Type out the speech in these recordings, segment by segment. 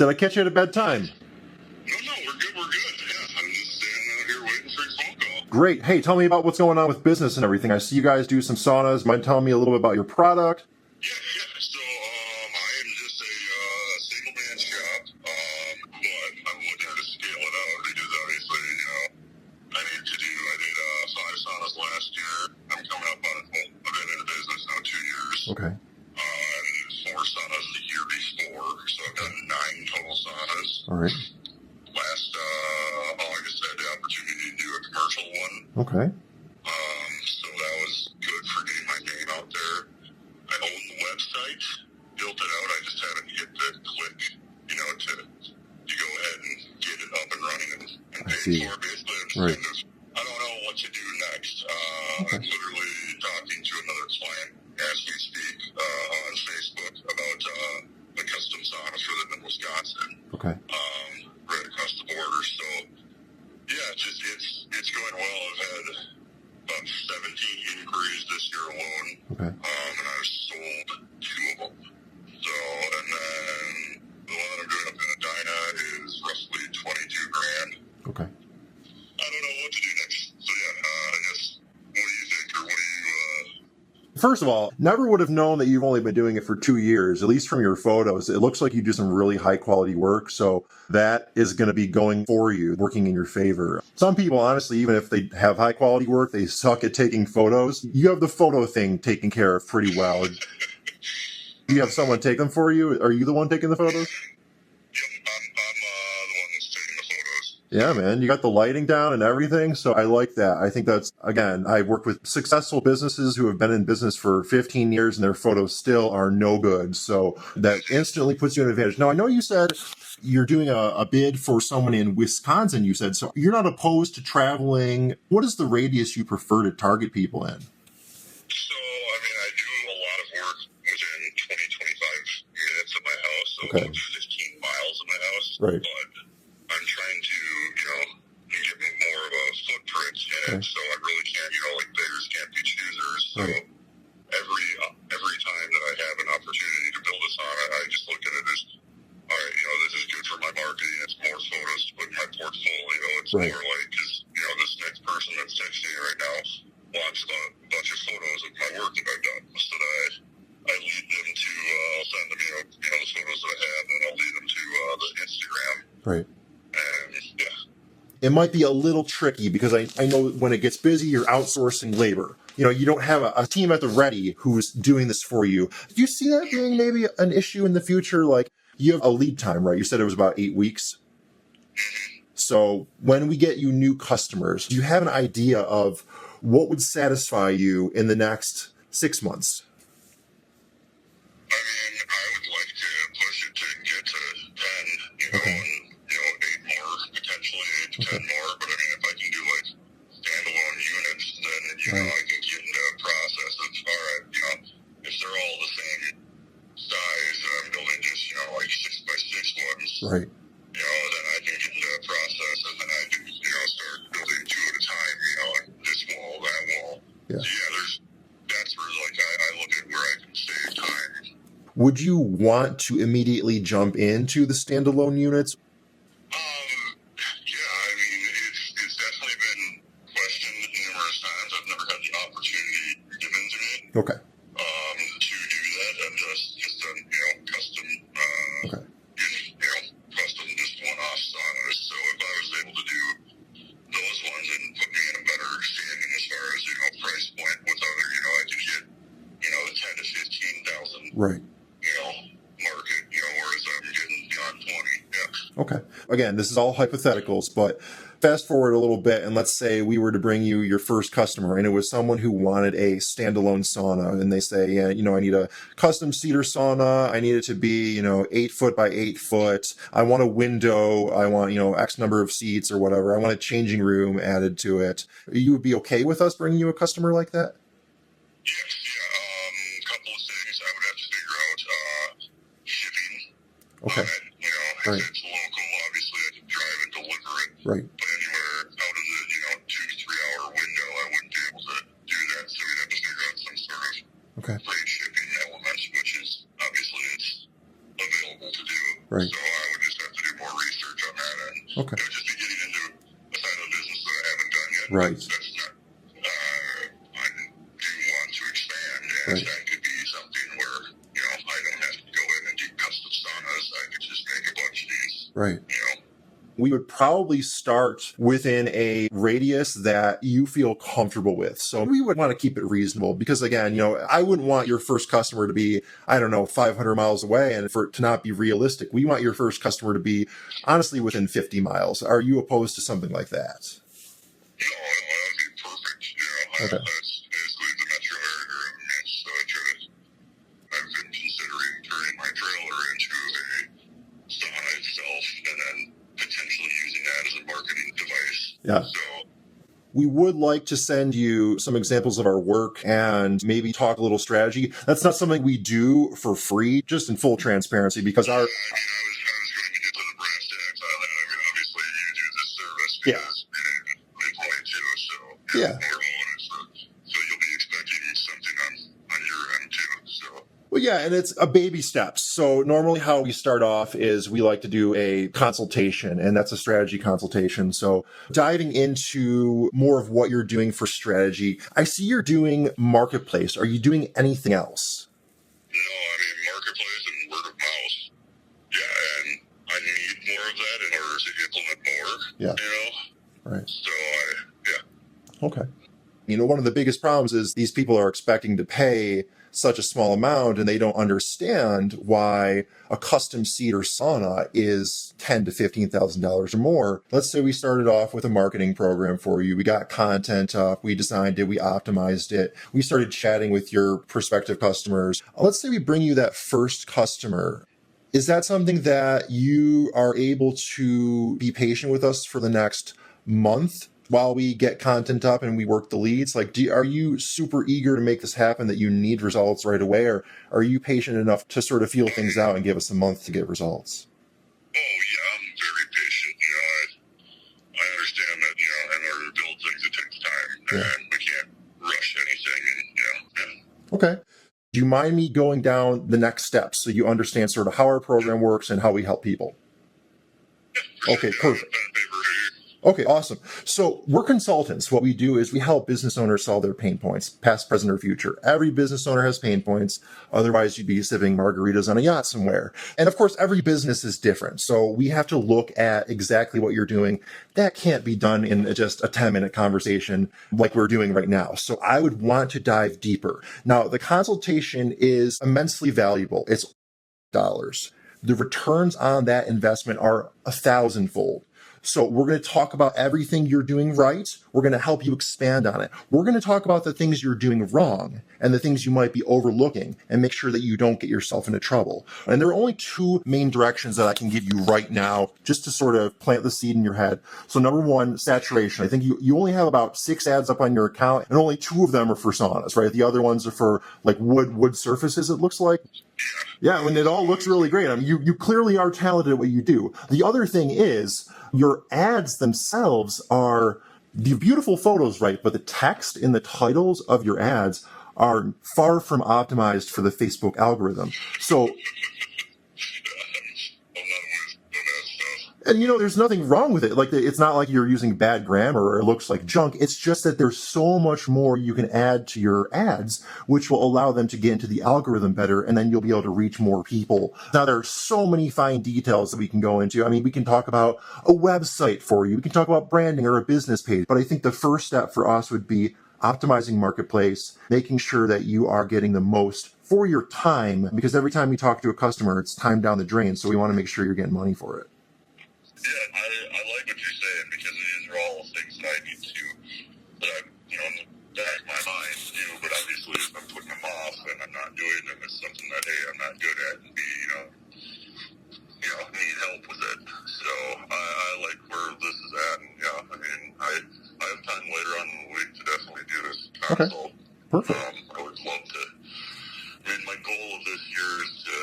Did I catch you at a bad time? No, we're good. Yeah, I'm just standing out here waiting for your phone call. Great. Hey, tell me about what's going on with business and everything. I see you guys do some saunas. Mind telling me a little bit about your product? Yeah. So, I am just a single man shop, but I'm looking to scale it out because obviously, I did 5 saunas last year. I'm coming up on, I've been in the business now 2 years. Okay. I did 4 saunas the year before, so I've done 9 total saunas. All right. Last August, I had the opportunity to do a commercial one. Okay. So that was good for getting my name out there. I own the website, built it out. I just haven't hit the click, to go ahead and get it up and running and pay for it. Basically, Right. I don't know what to do next. Okay. I'm literally talking to another client as we speak on Facebook about the custom sauna for them in Wisconsin. Okay. Right across the border. So, yeah, it's going well. I've had about 17 inquiries this year alone. Okay. And I've sold 2 of them. So, and then the one that I'm doing up in Edina is roughly $22,000. Okay. I don't know what to do next. So, yeah, I guess, what do you think, or what do you, First of all, never would have known that you've only been doing it for 2 years, at least from your photos. It looks like you do some really high quality work. So that is going to be going for you, working in your favor. Some people, honestly, even if they have high quality work, they suck at taking photos. You have the photo thing taken care of pretty well. Do you have someone take them for you? Are you the one taking the photos? Yep, I'm the one that's taking the photos. Yeah, man, you got the lighting down and everything. So I like that. I think that's, again, I've worked with successful businesses who have been in business for 15 years and their photos still are no good. So that instantly puts you in an advantage. Now, I know you said you're doing a bid for someone in Wisconsin, you said, so you're not opposed to traveling. What is the radius you prefer to target people in? So, I do a lot of work within 20-25 minutes of my house, so Okay. about 15 miles of my house. Right. But I'm trying to, get more of a footprint in it, so I really can't, like beggars can't be choosers. So Right. every time that I have an opportunity to build a sauna, I just look at it as, all right, this is good for my marketing. It's more photos to put in my portfolio. It's Right. more like, because, this next person that's texting me right now wants a bunch of photos of my work that I've done. So that I lead them to, I'll send them, the photos that I have, and I'll lead them to the Instagram. Right. And, yeah. It might be a little tricky because I know when it gets busy, you're outsourcing labor. You don't have a team at the ready who's doing this for you. Do you see that being maybe an issue in the future? Like, you have a lead time, right? You said it was about 8 weeks. So when we get you new customers, do you have an idea of what would satisfy you in the next 6 months? I would like to push it to get to 10, Okay. and, 8 more, potentially 8 to 10 more. But if I can do like standalone units, then, Right. I can get into a process of, all right, if they're all the same size, and I'm building just, like 6x6 ones, Right. then I can get into a process, and then I can, start building 2 at a time, this wall, that wall. Yeah. So, that's where, like, I look at where I can save time. Would you want to immediately jump into the standalone units? It's definitely been questioned numerous times. I've never had the opportunity given to me Okay. to do that. I've just done, custom, Okay. custom just one-off saunas. So if I was able to do those ones and put me in a better standing as far as, price point with other, I could get, the 10 to 15,000, Right. market, whereas I'm getting beyond 20. Yeah. Okay. Again, this is all hypotheticals, but fast forward a little bit and let's say we were to bring you your first customer and it was someone who wanted a standalone sauna and they say, yeah, I need a custom cedar sauna. I need it to be, 8 foot by 8 foot. I want a window. I want, X number of seats or whatever. I want a changing room added to it. You would be okay with us bringing you a customer like that? Yes, yeah. A couple of things I would have to figure out. Shipping. Okay. If it's local, obviously I can drive and deliver it. Right. But anywhere out of the, 2 to 3 hour window, I wouldn't be able to do that. So we'd have to figure out some sort of freight shipping element, which is obviously it's available to do. Right. So I would just Okay. It would just be getting into a side of the business that I haven't done yet. Right. That's not, I do want to expand, and Right. that could be something where, I don't have to go in and do custom saunas. I could just make a bunch of these. Right. You know, We would probably start within a radius that you feel comfortable with. So we would want to keep it reasonable because, again, I wouldn't want your first customer to be, 500 miles away and for it to not be realistic. We want your first customer to be honestly within 50 miles. Are you opposed to something like that? no, that would be perfect. Okay. That's basically the metro area of Mitch, so I've been considering turning my trailer into a sauna itself and then potentially using that as a marketing device. Yeah. So, We would like to send you some examples of our work and maybe talk a little strategy. That's not something we do for free, just in full transparency, because I was going to get to the brass tacks on that. Obviously you do this service because they employ too, so Yeah. so you'll be expecting something on your end too. So Well, yeah, and it's a baby steps. So normally how we start off is we like to do a consultation, and that's a strategy consultation. So diving into more of what you're doing for strategy, I see you're doing marketplace. Are you doing anything else? no, marketplace and word of mouth. Yeah, and I need more of that in order to implement more. Yeah. Right. So Okay. One of the biggest problems is these people are expecting to pay such a small amount and they don't understand why a custom seat or sauna is $10,000 to $15,000 or more. Let's say we started off with a marketing program for you. We got content up, we designed it, we optimized it. We started chatting with your prospective customers. Let's say we bring you that first customer. Is that something that you are able to be patient with us for the next month while we get content up and we work the leads? Are you super eager to make this happen that you need results right away? Or are you patient enough to sort of feel things out and give us a month to get results? oh yeah, I'm very patient. I understand that, in order to build things, it takes time, and we can't rush anything, and. Okay. Do you mind me going down the next steps so you understand sort of how our program works and how we help people? Okay, perfect. Okay, awesome. So we're consultants. What we do is we help business owners solve their pain points, past, present, or future. Every business owner has pain points. Otherwise, you'd be sipping margaritas on a yacht somewhere. And of course, every business is different. So we have to look at exactly what you're doing. That can't be done in just a 10-minute conversation like we're doing right now. So I would want to dive deeper. Now, the consultation is immensely valuable. It's dollars. The returns on that investment are 1,000-fold. So we're going to talk about everything you're doing right. We're going to help you expand on it. We're going to talk about the things you're doing wrong and the things you might be overlooking and make sure that you don't get yourself into trouble. And there are only two main directions that I can give you right now just to sort of plant the seed in your head. So number one, saturation. I think you only have about 6 ads up on your account and only 2 of them are for saunas, right? The other ones are for like wood surfaces, it looks like. Yeah, and it all looks really great. I mean, you clearly are talented at what you do. The other thing is your ads themselves are the beautiful photos, right? But the text in the titles of your ads are far from optimized for the Facebook algorithm. So, and there's nothing wrong with it. Like, it's not like you're using bad grammar or it looks like junk. It's just that there's so much more you can add to your ads, which will allow them to get into the algorithm better, and then you'll be able to reach more people. Now, there are so many fine details that we can go into. I mean, we can talk about a website for you. We can talk about branding or a business page. But I think the first step for us would be optimizing marketplace, making sure that you are getting the most for your time, because every time you talk to a customer, it's time down the drain. So we want to make sure you're getting money for it. Yeah, I like what you're saying because these are all things that I need to, that I'm, in the back of my mind to do, but obviously if I'm putting them off and I'm not doing them, it's something that, A, I'm not good at, and B, need help with it. So I like where this is at, and I have time later on in the week to definitely do this consult. Okay, perfect. I would love to, my goal of this year is to,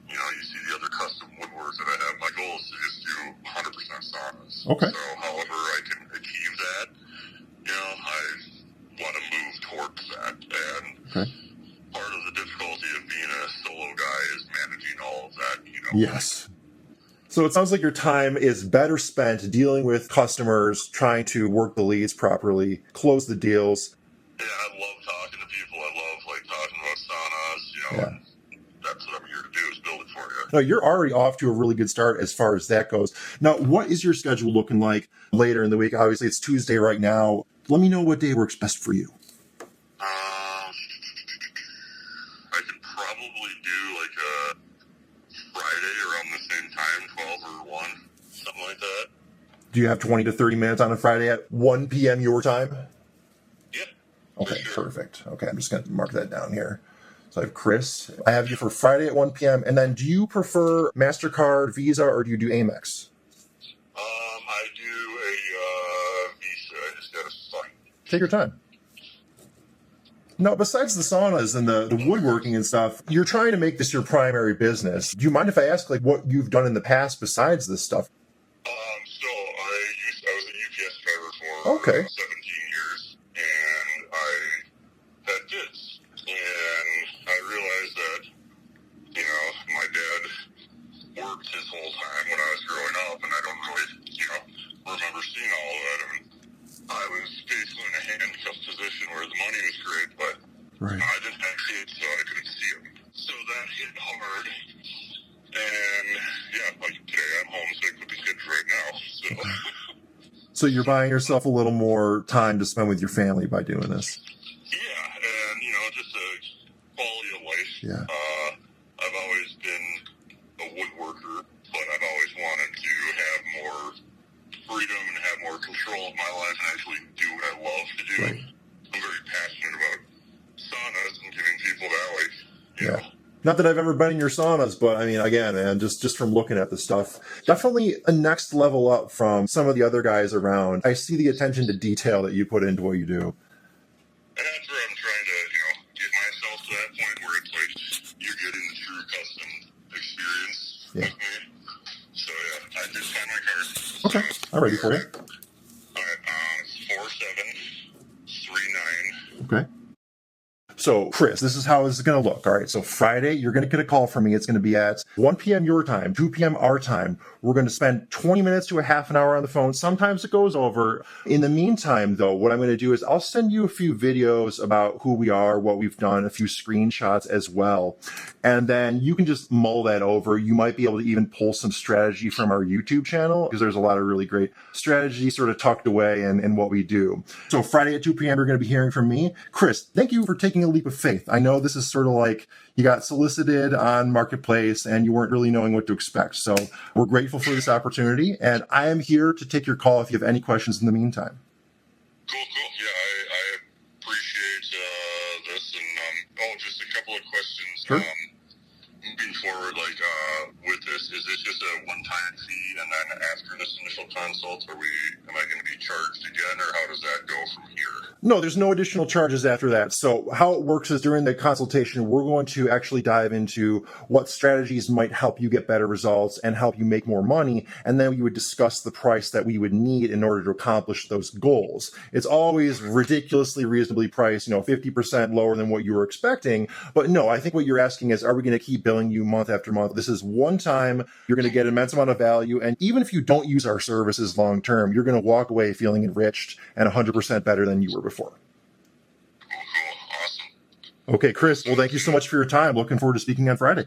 you see the other custom woodworks that I have. My goal is to just do 100% saunas. Okay. So however I can achieve that, I want to move towards that. And part of the difficulty of being a solo guy is managing all of that, Yes. So it sounds like your time is better spent dealing with customers, trying to work the leads properly, close the deals. Yeah, I love talking to people. I love like talking about saunas, Yeah. and that's what I'm here to do is build it for you. No, you're already off to a really good start as far as that goes. Now, what is your schedule looking like later in the week? Obviously, it's Tuesday right now. Let me know what day works best for you. I could probably do like a Friday around the same time, 12 or 1, something like that. Do you have 20 to 30 minutes on a Friday at 1 p.m. your time? Yeah. Okay, sure. perfect. Okay, I'm just going to mark that down here. So I have Chris. I have you for Friday at 1 p.m. And then do you prefer MasterCard, Visa, or do you do Amex? I do a Visa. I just got to sign. Take your time. No, besides the saunas and the woodworking and stuff, you're trying to make this your primary business. Do you mind if I ask like what you've done in the past besides this stuff? So I was a UPS driver for 17 years, and I had kids, and I realized that, my dad worked his whole time when I was growing up, and I don't really, remember seeing all of that. I mean, I was basically in a handcuffed position where the money was great, but I didn't have kids, so I couldn't see them. So that hit hard. And yeah, like today I'm homesick with the kids right now. So you're buying yourself a little more time to spend with your family by doing this. Yeah, and just a quality of life. Yeah. I've always been a woodworker, but I've always wanted to have more freedom and have more control of my life and actually do what I love to do. Right. I'm very passionate about saunas and giving people that, you know. Not that I've ever been in your saunas, but I mean, again, man, just from looking at the stuff, definitely a next level up from some of the other guys around. I see the attention to detail that you put into what you do. And that's where I'm trying to, get myself to that point where it's like you're getting the true custom experience with me. So yeah, I did find my card. Okay, I'm ready for you. All right, it's 4739. Okay. So, Chris, this is how this is going to look. All right. So, Friday, you're going to get a call from me. It's going to be at 1 p.m. your time, 2 p.m. our time. We're going to spend 20 minutes to a half an hour on the phone. Sometimes it goes over. In the meantime, though, what I'm going to do is I'll send you a few videos about who we are, what we've done, a few screenshots as well. And then you can just mull that over. You might be able to even pull some strategy from our YouTube channel because there's a lot of really great strategy sort of tucked away in what we do. So Friday at 2 p.m., you're going to be hearing from me. Chris, thank you for taking a leap of faith. I know this is sort of like you got solicited on Marketplace and you weren't really knowing what to expect. So we're grateful for this opportunity. And I am here to take your call if you have any questions in the meantime. Cool. Yeah, I appreciate this. And just a couple of questions. Sure. Moving forward, with this, is this just a one-time fee, and then after this initial consult, am I going to be charged again, or how does that go from here? No, there's no additional charges after that. So how it works is during the consultation, we're going to actually dive into what strategies might help you get better results and help you make more money. And then we would discuss the price that we would need in order to accomplish those goals. It's always ridiculously reasonably priced, 50% lower than what you were expecting. But no, I think what you're asking is, are we going to keep billing you month after month? This is one time. You're going to get an immense amount of value. And even if you don't use our services long term, you're going to walk away feeling enriched and 100% better than you were before. Cool. Awesome. Okay, Chris, well, thank you so much for your time. Looking forward to speaking on Friday.